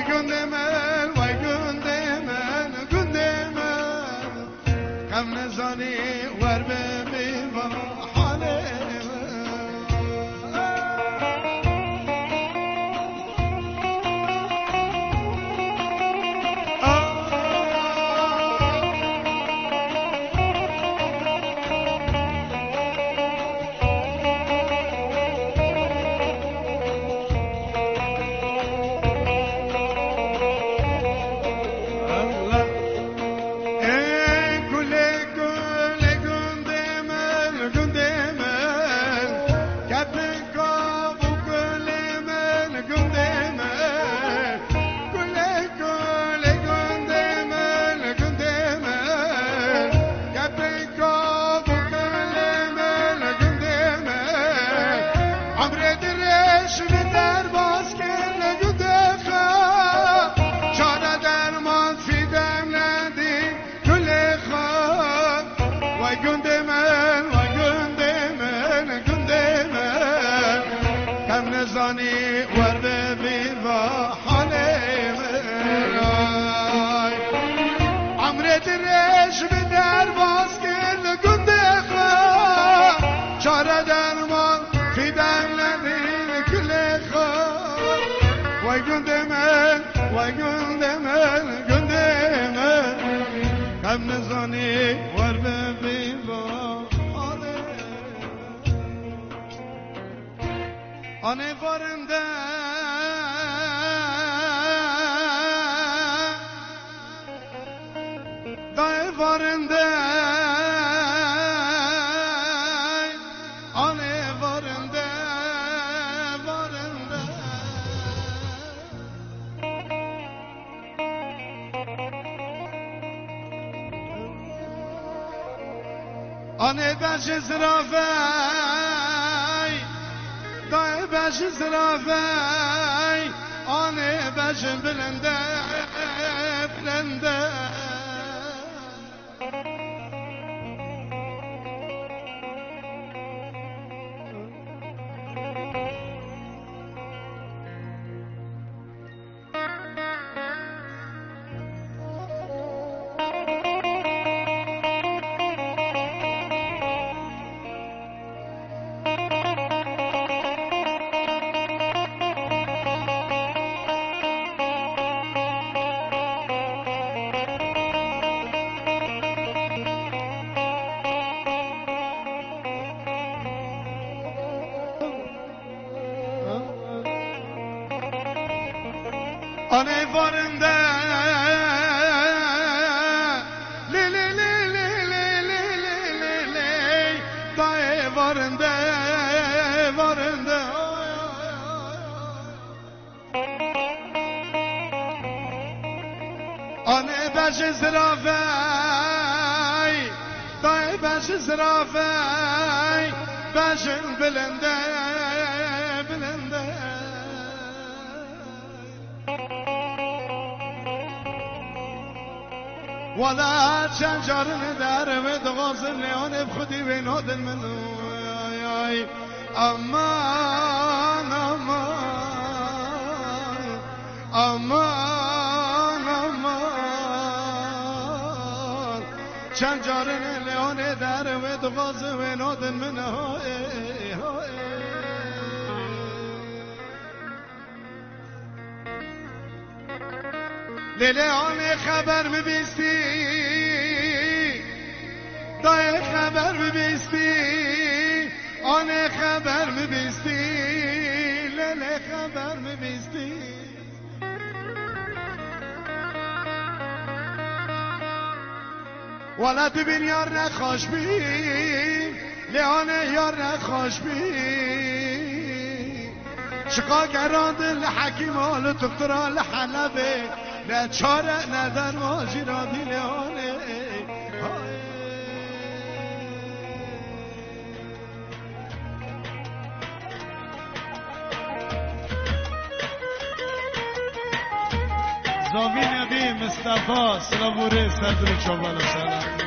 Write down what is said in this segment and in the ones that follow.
گنده من وای گنده من گنده من غم نزانی ور ببین و حال آنه وارنده دای وارنده آنه وارنده وارنده آنه بش زرافه دای بش زرافه آنه بش بلنده بلنده آنه وارنده لی لی لی لی لی لی لی لی دای وارنده وارنده آنه بش زرافه دای بش زرافه بش بلنده بلنده ولا شجرن در و دغازن لیان بخودی و نادن منو امان امان امان امان شجرن لیان در و دغازن و نادن منو لیلی آن خبر میبیستی دای خبر میبیستی آن خبر میبیستی لیلی خبر میبیستی ولد بین یار نخوش بین لیان یار نخوش بین شقا گران دل حکیم آل تفترا لحلبه نه چاره نه در ماجی را دیلانه زاوی نبی مصطفی سلاموری صدر چوبان سلام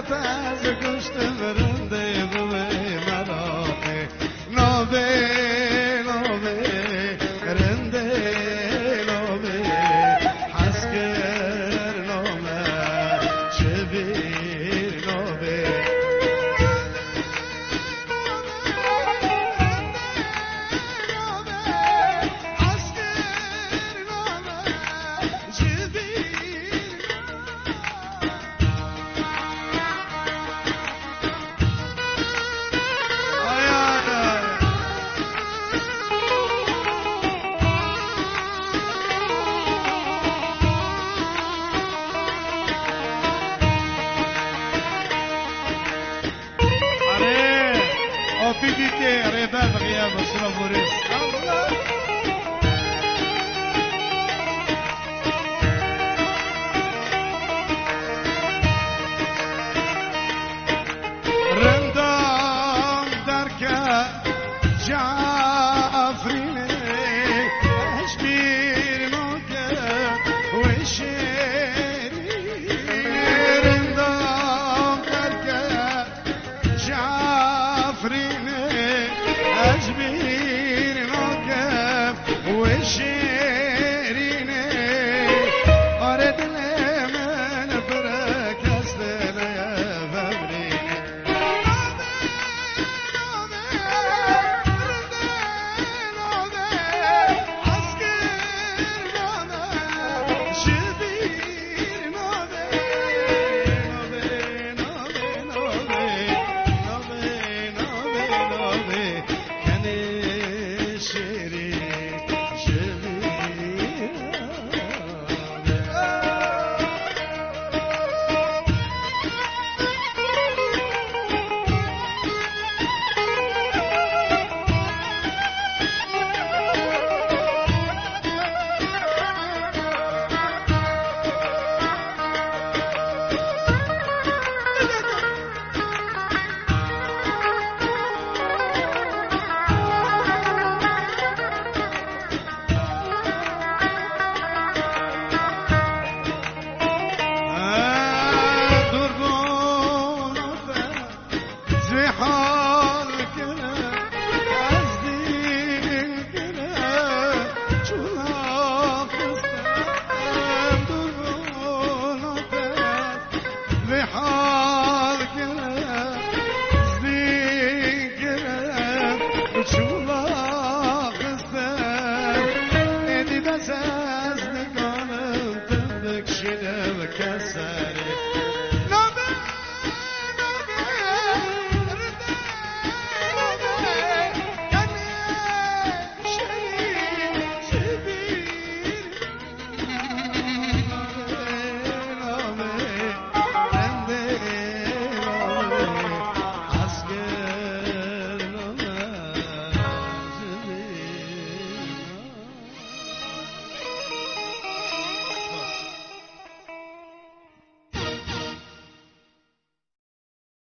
تاز گشت برنده بوی مراقه نابه نابه رنده نابه حسکر نامه شبیر نابه Vidite, reda brigada, sura Boris. رندام درکه جعفرینه اشبیر نوکه و شیرینه رندام درکه جعفرینه اشبیر نوکه و شیرینه آره دل من برکسته فبرینه Kasa